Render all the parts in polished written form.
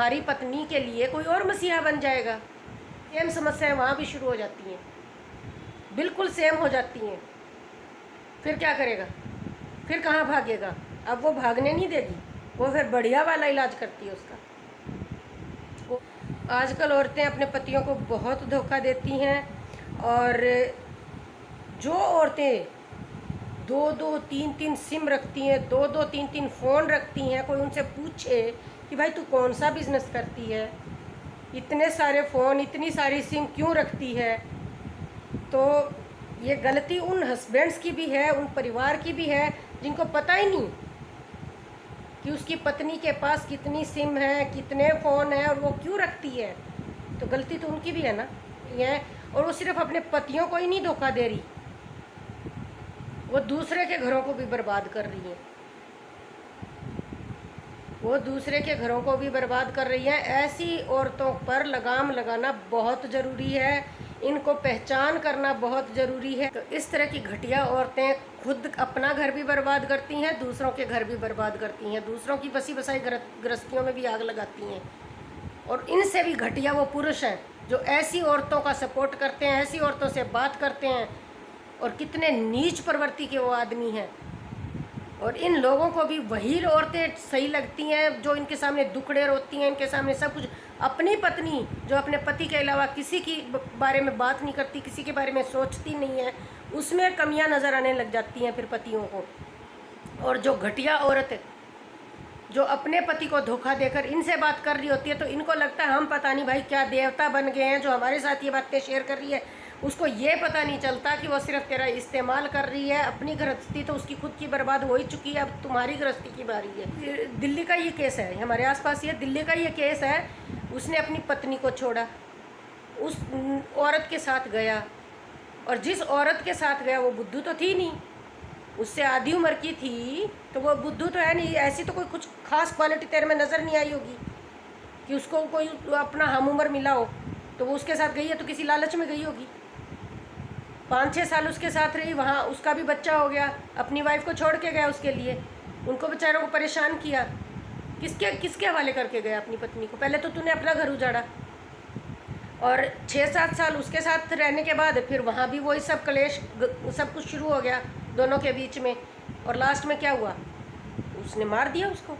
तुम्हारी पत्नी के लिए कोई और मसीहा बन जाएगा। सेम समस्याएं वहाँ भी शुरू हो जाती हैं, बिल्कुल सेम हो जाती हैं। फिर क्या करेगा? फिर कहाँ भागेगा? अब वो भागने नहीं देगी, वो फिर बढ़िया वाला इलाज करती है उसका। आजकल औरतें अपने पतियों को बहुत धोखा देती हैं, और जो औरतें 2-2, 3-3 सिम रखती हैं, 2-2, 3-3 फ़ोन रखती हैं, कोई उनसे पूछे कि भाई तू कौन सा बिज़नेस करती है, इतने सारे फ़ोन, इतनी सारी सिम क्यों रखती है, तो ये गलती उन हस्बैंड्स की भी है, उन परिवार की भी है जिनको पता ही नहीं कि उसकी पत्नी के पास कितनी सिम है, कितने फ़ोन हैं और वो क्यों रखती है। तो गलती तो उनकी भी है ना ये। और वो सिर्फ अपने पतियों को ही नहीं धोखा दे रही, वो दूसरे के घरों को भी बर्बाद कर रही है, वो दूसरे के घरों को भी बर्बाद कर रही है। ऐसी औरतों पर लगाम लगाना बहुत ज़रूरी है, इनको पहचान करना बहुत ज़रूरी है। तो इस तरह की घटिया औरतें खुद अपना घर भी बर्बाद करती हैं, दूसरों के घर भी बर्बाद करती हैं, दूसरों की बसी बसाई गृहस्थियों में भी आग लगाती हैं। और इनसे भी घटिया वो पुरुष हैं जो ऐसी औरतों का सपोर्ट करते हैं, ऐसी औरतों से बात करते हैं, और कितने नीच प्रवृत्ति के वो आदमी हैं। और इन लोगों को भी वही औरतें सही लगती हैं जो इनके सामने दुखड़े रोती हैं, इनके सामने सब कुछ। अपनी पत्नी जो अपने पति के अलावा किसी की बारे में बात नहीं करती, किसी के बारे में सोचती नहीं है, उसमें कमियां नज़र आने लग जाती हैं फिर पतियों को। और जो घटिया औरत जो अपने पति को धोखा देकर इनसे बात कर रही होती है, तो इनको लगता है हम पता नहीं भाई क्या देवता बन गए हैं जो हमारे साथ ये बातें शेयर कर रही है। उसको ये पता नहीं चलता कि वो सिर्फ तेरा इस्तेमाल कर रही है। अपनी गृहस्थी तो उसकी खुद की बर्बाद हो ही चुकी है, अब तुम्हारी गृहस्थी की बारी है। दिल्ली का ये केस है, हमारे आसपास ये दिल्ली का ये केस है। उसने अपनी पत्नी को छोड़ा, उस औरत के साथ गया, और जिस औरत के साथ गया वो बुद्धू तो थी नहीं, उससे आधी उम्र की थी, तो वो बुद्धू तो है नहीं। ऐसी तो कोई कुछ खास क्वालिटी तेरे में नज़र नहीं आई होगी कि उसको कोई अपना हम उम्र मिला हो, तो वो उसके साथ गई है तो किसी लालच में गई होगी। 5-6 साल उसके साथ रही, वहाँ उसका भी बच्चा हो गया, अपनी वाइफ को छोड़ के गया उसके लिए, उनको बेचारों को परेशान किया। किसके हवाले करके गया अपनी पत्नी को? पहले तो तूने अपना घर उजाड़ा, और 6-7 साल उसके साथ रहने के बाद फिर वहाँ भी वही सब क्लेश सब कुछ शुरू हो गया दोनों के बीच में। और लास्ट में क्या हुआ? उसने मार दिया उसको।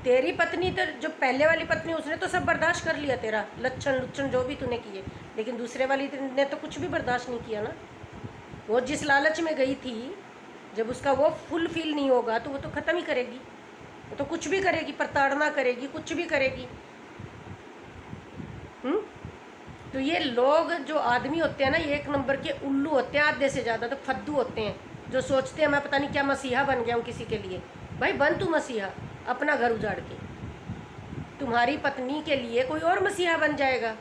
तेरी पत्नी तो, जो पहले वाली पत्नी, उसने तो सब बर्दाश्त कर लिया, तेरा लच्छन लुच्छन जो भी तूने किए, लेकिन दूसरे वाली ने तो कुछ भी बर्दाश्त नहीं किया ना। वो जिस लालच में गई थी, जब उसका वो फुल फील नहीं होगा तो वो तो ख़त्म ही करेगी, वो तो कुछ भी करेगी, प्रताड़ना करेगी, कुछ भी करेगी। तो ये लोग जो आदमी होते हैं ना, ये एक नंबर के उल्लू होते हैं, आधे से ज़्यादा तो फद्दू होते हैं, जो सोचते हैं मैं पता नहीं क्या मसीहा बन गया हूँ किसी के लिए। भाई बन तू मसीहा अपना घर उजाड़ के, तुम्हारी पत्नी के लिए कोई और मसीहा बन जाएगा।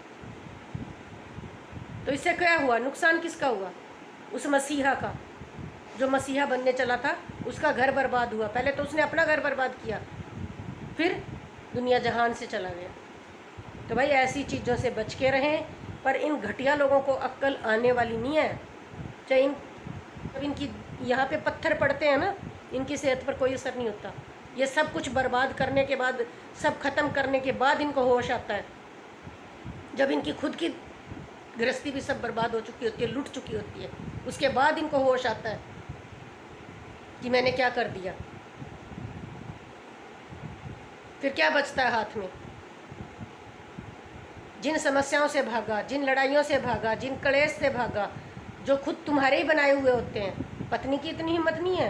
तो इससे क्या हुआ? नुकसान किसका हुआ? उस मसीहा का, जो मसीहा बनने चला था, उसका घर बर्बाद हुआ। पहले तो उसने अपना घर बर्बाद किया, फिर दुनिया जहान से चला गया। तो भाई ऐसी चीज़ों से बच के रहें। पर इन घटिया लोगों को अक्ल आने वाली नहीं है। चाहे इनकी यहाँ पे पत्थर पड़ते हैं ना, इनकी सेहत पर कोई असर नहीं होता। ये सब कुछ बर्बाद करने के बाद, सब ख़त्म करने के बाद इनको होश आता है, जब इनकी खुद की गृहस्थी भी सब बर्बाद हो चुकी होती है, लुट चुकी होती है, उसके बाद इनको होश आता है कि मैंने क्या कर दिया। फिर क्या बचता है हाथ में? जिन समस्याओं से भागा, जिन लड़ाइयों से भागा, जिन क्लेश से भागा, जो खुद तुम्हारे ही बनाए हुए होते हैं। पत्नी की इतनी हिम्मत नहीं है,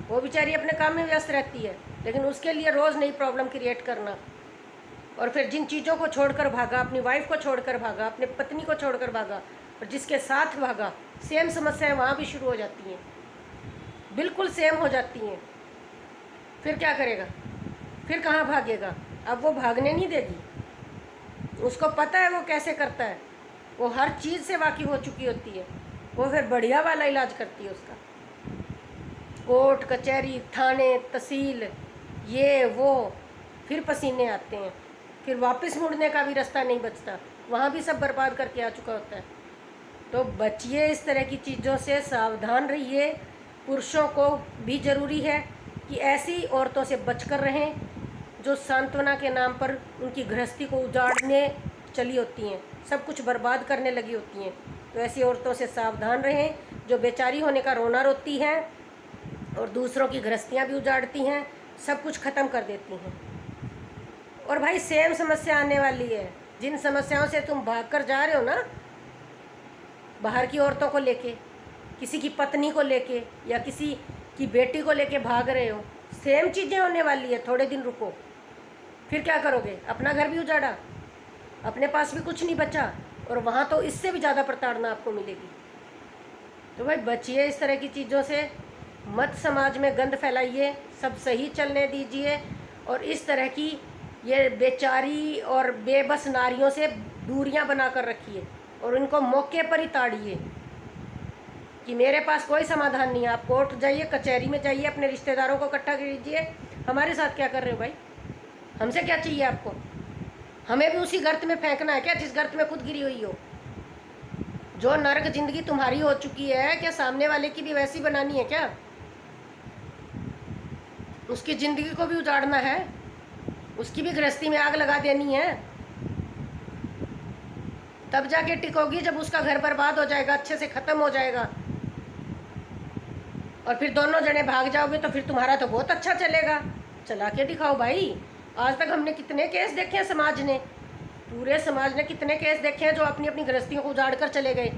वो बेचारी अपने काम में व्यस्त रहती है, लेकिन उसके लिए रोज़ नई प्रॉब्लम क्रिएट करना। और फिर जिन चीज़ों को छोड़कर भागा, अपनी वाइफ को छोड़कर भागा, अपने पत्नी को छोड़कर भागा, और जिसके साथ भागा, सेम समस्याएं वहाँ भी शुरू हो जाती हैं, बिल्कुल सेम हो जाती हैं। फिर क्या करेगा? फिर कहाँ भागेगा? अब वो भागने नहीं देगी, उसको पता है वो कैसे करता है, वो हर चीज़ से वाकिफ़ हो चुकी होती है। वो फिर बढ़िया वाला इलाज करती है उसका। कोर्ट कचहरी, थाने, तहसील, ये वो, फिर पसीने आते हैं, फिर वापस मुड़ने का भी रास्ता नहीं बचता, वहाँ भी सब बर्बाद करके आ चुका होता है। तो बचिए इस तरह की चीज़ों से, सावधान रहिए। पुरुषों को भी ज़रूरी है कि ऐसी औरतों से बचकर रहें जो सांत्वना के नाम पर उनकी गृहस्थी को उजाड़ने चली होती हैं, सब कुछ बर्बाद करने लगी होती हैं। तो ऐसी औरतों से सावधान रहें, जो बेचारी होने का रोना रोती हैं और दूसरों की गृहस्थियाँ भी उजाड़ती हैं, सब कुछ ख़त्म कर देती हैं। और भाई सेम समस्या आने वाली है। जिन समस्याओं से तुम भाग कर जा रहे हो ना, बाहर की औरतों को लेके, किसी की पत्नी को लेके या किसी की बेटी को लेके भाग रहे हो, सेम चीज़ें होने वाली है। थोड़े दिन रुको, फिर क्या करोगे? अपना घर भी उजाड़ा, अपने पास भी कुछ नहीं बचा, और वहाँ तो इससे भी ज़्यादा प्रताड़ना आपको मिलेगी। तो भाई बचिए इस तरह की चीज़ों से, मत समाज में गंद फैलाइए, सब सही चलने दीजिए, और इस तरह की ये बेचारी और बेबस नारियों से दूरियां बना कर रखिए और उनको मौके पर ही ताड़िए कि मेरे पास कोई समाधान नहीं है। आप कोर्ट जाइए, कचहरी में जाइए, अपने रिश्तेदारों को इकट्ठा कीजिए। हमारे साथ क्या कर रहे हो भाई? हमसे क्या चाहिए आपको? हमें भी उसी गर्त में फेंकना है क्या जिस गर्त में खुद गिरी हुई हो? जो नरक जिंदगी तुम्हारी हो चुकी है, क्या सामने वाले की भी वैसी बनानी है क्या? उसकी ज़िंदगी को भी उजाड़ना है, उसकी भी गृहस्थी में आग लगा देनी है, तब जाके टिकोगी जब उसका घर बर्बाद हो जाएगा, अच्छे से ख़त्म हो जाएगा, और फिर दोनों जने भाग जाओगे तो फिर तुम्हारा तो बहुत अच्छा चलेगा। चला के दिखाओ भाई। आज तक हमने कितने केस देखे हैं, समाज ने, पूरे समाज ने कितने केस देखे हैं जो अपनी अपनी गृहस्थियों को उजाड़ कर चले गए।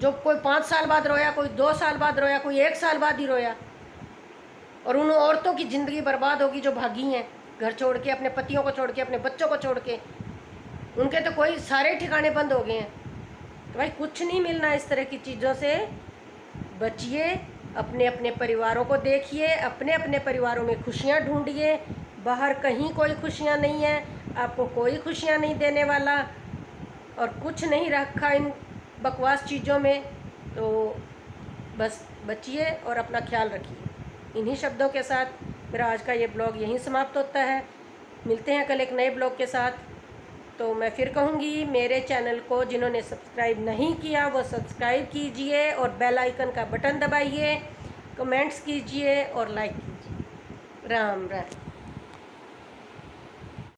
जो कोई 5 साल बाद रोया, कोई 2 साल बाद रोया, कोई 1 साल बाद ही रोया। और उन औरतों की ज़िंदगी बर्बाद होगी जो भागी हैं घर छोड़ के, अपने पतियों को छोड़ के, अपने बच्चों को छोड़ के। उनके तो कोई सारे ठिकाने बंद हो गए हैं। तो भाई कुछ नहीं मिलना इस तरह की चीज़ों से। बचिए, अपने अपने परिवारों को देखिए, अपने अपने परिवारों में खुशियाँ ढूंढिए। बाहर कहीं कोई खुशियाँ नहीं है, आपको कोई खुशियाँ नहीं देने वाला, और कुछ नहीं रखा इन बकवास चीज़ों में। तो बस बचिए और अपना ख्याल रखिए। इन्हीं शब्दों के साथ मेरा आज का ये ब्लॉग यहीं समाप्त होता है। मिलते हैं कल एक नए ब्लॉग के साथ। तो मैं फिर कहूँगी, मेरे चैनल को जिन्होंने सब्सक्राइब नहीं किया वो सब्सक्राइब कीजिए और बेल आइकन का बटन दबाइए, कमेंट्स कीजिए और लाइक कीजिए। राम राम।